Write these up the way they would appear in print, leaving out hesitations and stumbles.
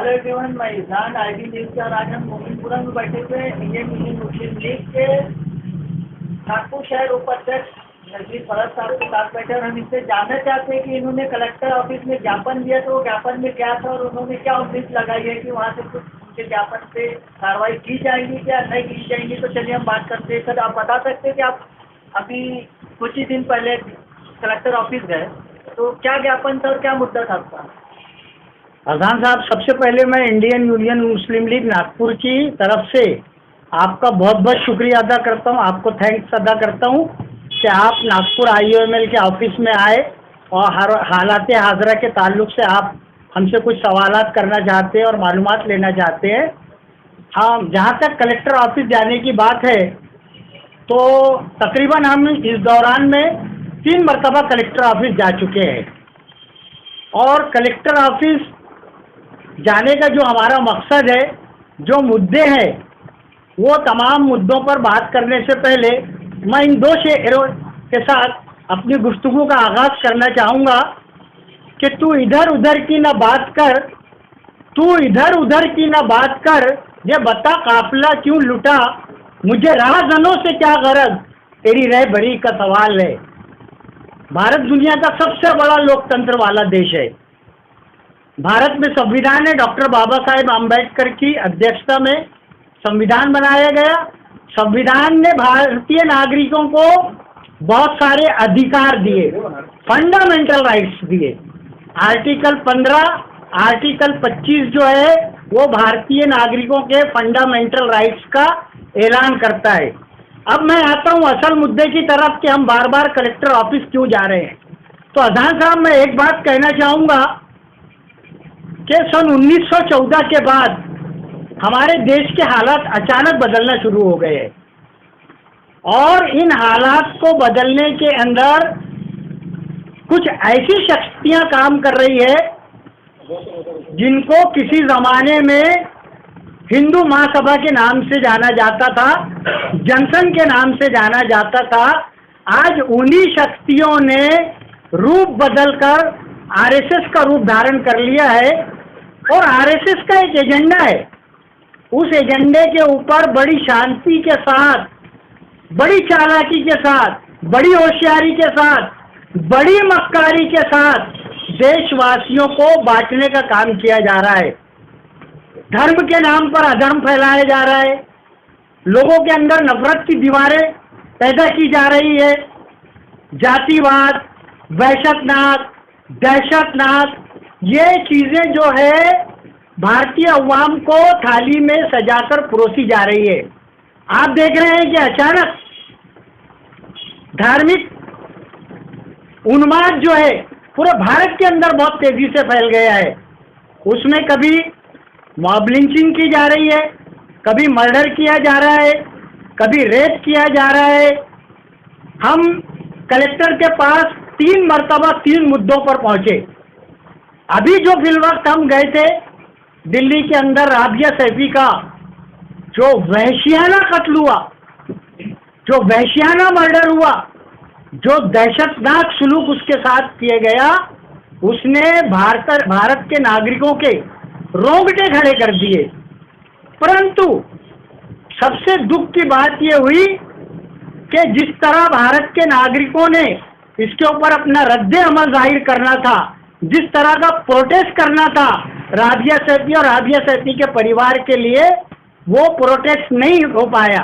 हमारे केवल महिसान ID news के, और आज हम मोमिनपुरा में बैठे हुए इंडियन यूनियन मुस्लिम लीग के नागपुर शहर उपाध्यक्ष नजमीर फरज साहब के साथ बैठे, और हम इनसे जानना चाहते हैं कि इन्होंने कलेक्टर ऑफिस में ज्ञापन दिया, तो ज्ञापन में क्या था और उन्होंने क्या उम्मीद लगाई है कि वहाँ से कुछ उनके ज्ञापन पे कार्रवाई की जाएगी या नहीं की जाएगी। तो चलिए हम बात करते हैं। सर, आप बता सकते हैं कि आप अभी कुछ ही दिन पहले कलेक्टर ऑफिस गए, तो क्या ज्ञापन था और क्या मुद्दा था आपका? अजान साहब, सबसे पहले मैं इंडियन यूनियन मुस्लिम लीग नागपुर की तरफ से आपका बहुत बहुत शुक्रिया अदा करता हूं, आपको थैंक्स अदा करता हूं कि आप नागपुर IUML के ऑफिस में आए और हालात हाजरा के ताल्लुक से आप हमसे कुछ सवालात करना चाहते हैं और मालूमात लेना चाहते हैं। हाँ, जहाँ तक कलेक्टर ऑफिस जाने की बात है, तो तकरीबन हम इस दौरान में 3 मरतबा कलेक्टर ऑफिस जा चुके हैं, और कलेक्टर ऑफिस जाने का जो हमारा मकसद है, जो मुद्दे हैं, वो तमाम मुद्दों पर बात करने से पहले मैं इन 2 शेरों के साथ अपनी गुफ्तगू का आगाज़ करना चाहूँगा कि तू इधर उधर की ना बात कर, तू इधर उधर की ना बात कर, ये बता काफिला क्यों लुटा, मुझे राहजनों से क्या गरज, तेरी रहबरी का सवाल है। भारत दुनिया का सबसे बड़ा लोकतंत्र वाला देश है। भारत में संविधान है, डॉक्टर बाबा साहेब आम्बेडकर की अध्यक्षता में संविधान बनाया गया। संविधान ने भारतीय नागरिकों को बहुत सारे अधिकार दिए, फंडामेंटल राइट्स दिए। आर्टिकल 15, आर्टिकल 25 जो है वो भारतीय नागरिकों के फंडामेंटल राइट्स का ऐलान करता है। अब मैं आता हूँ असल मुद्दे की तरफ कि हम बार बार कलेक्टर ऑफिस क्यों जा रहे हैं। तो अजान साहब, मैं एक बात कहना चाहूँगा कि सन 1914 के बाद हमारे देश के हालात अचानक बदलना शुरू हो गए हैं, और इन हालात को बदलने के अंदर कुछ ऐसी शक्तियां काम कर रही है जिनको किसी ज़माने में हिंदू महासभा के नाम से जाना जाता था, जनसंघ के नाम से जाना जाता था। आज उन्हीं शक्तियों ने रूप बदलकर RSS का रूप धारण कर लिया है, और RSS का एक एजेंडा है। उस एजेंडे के ऊपर बड़ी शांति के साथ, बड़ी चालाकी के साथ, बड़ी होशियारी के साथ, बड़ी मक्कारी के साथ देशवासियों को बांटने का काम किया जा रहा है। धर्म के नाम पर अधर्म फैलाया जा रहा है, लोगों के अंदर नफरत की दीवारें पैदा की जा रही है। जातिवाद, वहशतनाक, दहशतनाक, ये चीज़ें जो है भारतीय अवाम को थाली में सजाकर परोसी जा रही है। आप देख रहे हैं कि अचानक धार्मिक उन्माद जो है पूरे भारत के अंदर बहुत तेजी से फैल गया है। उसमें कभी मॉब लिंचिंग की जा रही है, कभी मर्डर किया जा रहा है, कभी रेप किया जा रहा है। हम कलेक्टर के पास 3 मरतबा 3 मुद्दों पर पहुंचे। अभी जो फिलवक्त हम गए थे दिल्ली के अंदर, राबिया सैफी का जो वहशियाना कत्ल हुआ, जो वहशियाना मर्डर हुआ, जो दहशतनाक सलूक उसके साथ किया गया, उसने भारत के नागरिकों के रोंगटे खड़े कर दिए। परंतु सबसे दुख की बात यह हुई कि जिस तरह भारत के नागरिकों ने इसके ऊपर अपना रद्द अमल जाहिर करना था, जिस तरह का प्रोटेस्ट करना था राबिया सैफी और राबिया सैफी के परिवार के लिए, वो प्रोटेस्ट नहीं हो पाया।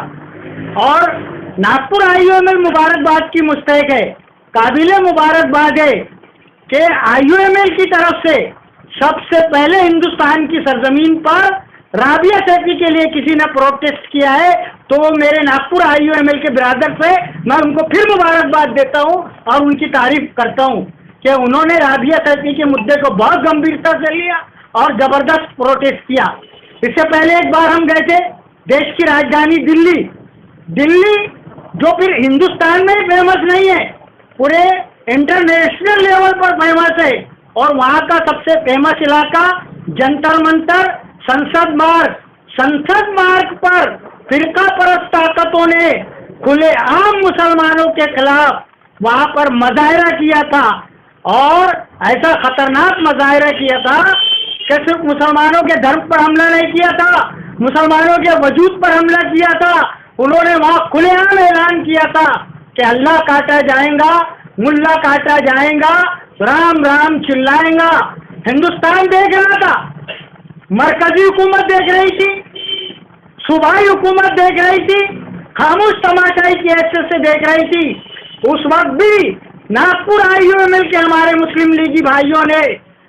और नागपुर IUML मुबारकबाद की मुस्तहिक है, काबिले मुबारकबाद है कि IUML की तरफ से सबसे पहले हिंदुस्तान की सरजमीन पर राबिया सैफी के लिए किसी ने प्रोटेस्ट किया है, तो वो मेरे नागपुर IUML के बिरादर से मैं उनको फिर मुबारकबाद देता हूँ और उनकी तारीफ करता हूँ कि उन्होंने राबिया सैफी के मुद्दे को बहुत गंभीरता से लिया और ज़बरदस्त प्रोटेस्ट किया। इससे पहले एक बार हम गए थे देश की राजधानी दिल्ली, जो फिर हिंदुस्तान में ही फेमस नहीं है, पूरे इंटरनेशनल लेवल पर फेमस है, और वहाँ का सबसे फेमस इलाका जंतर मंतर, संसद मार्ग पर फिरका परस्त ताकतों ने खुलेआम मुसलमानों के खिलाफ वहाँ पर मुजाहिरा किया था, और ऐसा खतरनाक मुजाहिरा किया था कि सिर्फ मुसलमानों के धर्म पर हमला नहीं किया था, मुसलमानों के वजूद पर हमला किया था। उन्होंने वहां खुलेआम ऐलान किया था कि अल्लाह काटा जाएगा, मुल्ला काटा जाएगा, राम राम चिल्लाएगा। हिंदुस्तान देख रहा था, मरकजी हुकूमत देख रही थी, सूबाई हुकूमत देख रही थी, खामोश तमाशाई की हैसियत से देख रही थी। उस वक्त भी नागपुर आईओ में मिलकर हमारे मुस्लिम लीगी भाइयों ने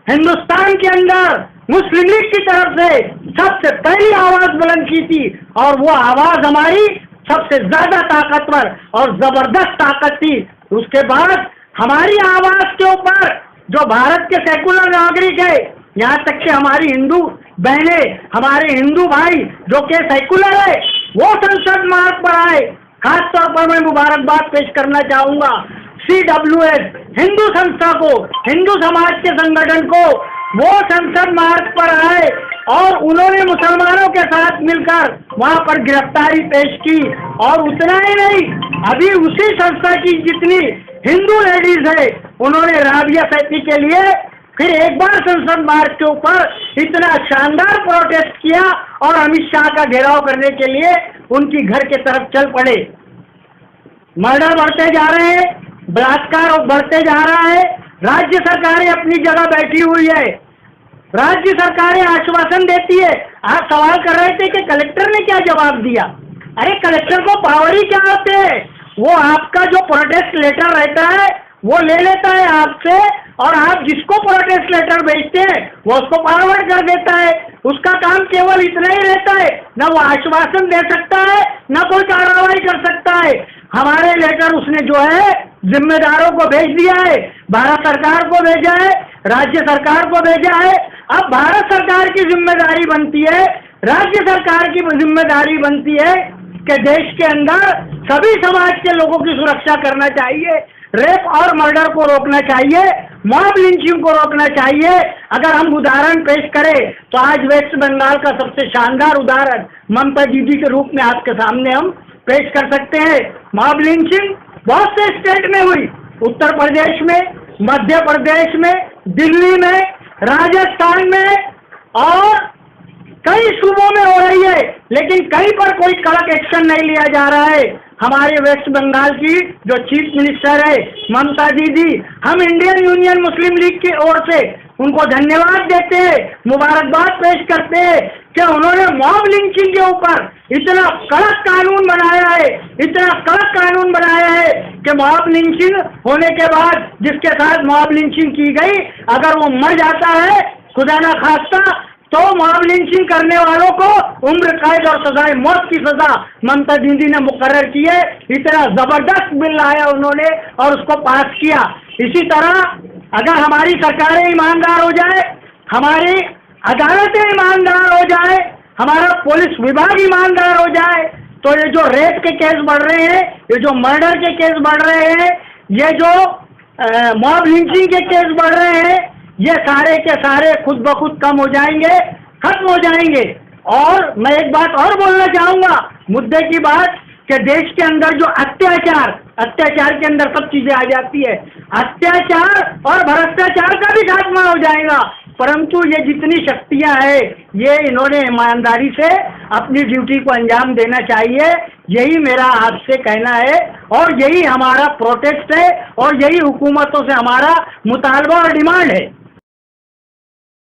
हिंदुस्तान के अंदर मुस्लिम लीग की तरफ से सबसे पहली आवाज बुलंद की थी, और वो आवाज हमारी सबसे ज्यादा ताकतवर और जबरदस्त ताकत थी। उसके बाद हमारी आवाज के ऊपर जो भारत के सेकुलर नागरिक है, यहाँ तक कि हमारी हिंदू बहनें, हमारे हिंदू भाई जो कि सेकुलर है, वो संसद मार्ग पर आए। खास तौर पर मैं मुबारकबाद पेश करना चाहूंगा CWS हिंदू संस्था को, हिंदू समाज के संगठन को। वो संसद मार्ग पर आए और उन्होंने मुसलमानों के साथ मिलकर वहां पर गिरफ्तारी पेश की। और उतना ही नहीं, अभी उसी संस्था की जितनी हिंदू लेडीज है, उन्होंने राबिया सैफी के लिए फिर एक बार संसद मार्ग के ऊपर इतना शानदार प्रोटेस्ट किया और अमित शाह का घेराव करने के लिए उनकी घर के तरफ चल पड़े। मर्डर बढ़ते जा रहे हैं, बलात्कार बढ़ते जा रहा है। राज्य सरकारें अपनी जगह बैठी हुई है, राज्य सरकारें आश्वासन देती है। आप सवाल कर रहे थे कि कलेक्टर ने क्या जवाब दिया। अरे कलेक्टर को पावर ही क्या होते हैं, वो आपका जो प्रोटेस्ट लेटर रहता है वो ले लेता है आपसे, और आप जिसको प्रोटेस्ट लेटर भेजते हैं वो उसको फॉरवर्ड कर देता है। उसका काम केवल इतना ही रहता है, न वो आश्वासन दे सकता है, न कोई कार्रवाई कर सकता है। हमारे लेटर उसने जो है जिम्मेदारों को भेज दिया है, भारत सरकार को भेजा है, राज्य सरकार को भेजा है। अब भारत सरकार की जिम्मेदारी बनती है, राज्य सरकार की जिम्मेदारी बनती है कि देश के अंदर सभी समाज के लोगों की सुरक्षा करना चाहिए, रेप और मर्डर को रोकना चाहिए, मॉब लिंचिंग को रोकना चाहिए। अगर हम उदाहरण पेश करें तो आज वेस्ट बंगाल का सबसे शानदार उदाहरण ममता दीदी के रूप में आपके सामने हम पेश कर सकते हैं। मॉब लिंचिंग बहुत से स्टेट में हुई, उत्तर प्रदेश में, मध्य प्रदेश में, दिल्ली में, राजस्थान में और कई सूबों में हो रही है, लेकिन कहीं पर कोई कड़क एक्शन नहीं लिया जा रहा है। हमारे वेस्ट बंगाल की जो चीफ मिनिस्टर है ममता दीदी, हम इंडियन यूनियन मुस्लिम लीग की ओर से उनको धन्यवाद देते हैं, मुबारकबाद पेश करते हैं कि उन्होंने मॉब लिंचिंग के ऊपर इतना कड़क कानून बनाया है, इतना कड़क कानून बनाया है कि मॉब लिंचिंग होने के बाद जिसके साथ मॉब लिंचिंग की गई, अगर वो मर जाता है खुदा ना खास्ता, तो मॉब लिंचिंग करने वालों को उम्र कैद और सजाए मौत की सजा ममता दीदी ने मुकर्रर की है। इतना जबरदस्त बिल लाया उन्होंने और उसको पास किया। इसी तरह अगर हमारी सरकारें ईमानदार हो जाए, हमारी अदालतें ईमानदार हो जाए, हमारा पुलिस विभाग ईमानदार हो जाए, तो ये जो रेप के केस बढ़ रहे हैं, ये जो मर्डर के केस बढ़ रहे हैं, ये जो मॉब लिंचिंग के केस बढ़ रहे हैं, ये सारे के सारे खुद ब खुद कम हो जाएंगे, खत्म हो जाएंगे। और मैं एक बात और बोलना चाहूंगा, मुद्दे की बात, कि देश के अंदर जो अत्याचार के अंदर सब चीजें आ जाती है, अत्याचार और भ्रष्टाचार का भी खात्मा हो जाएगा। परंतु ये जितनी शक्तियां हैं, ये इन्होंने ईमानदारी से अपनी ड्यूटी को अंजाम देना चाहिए। यही मेरा आपसे कहना है और यही हमारा प्रोटेस्ट है और यही हुकूमतों से हमारा मुतालबा और डिमांड है।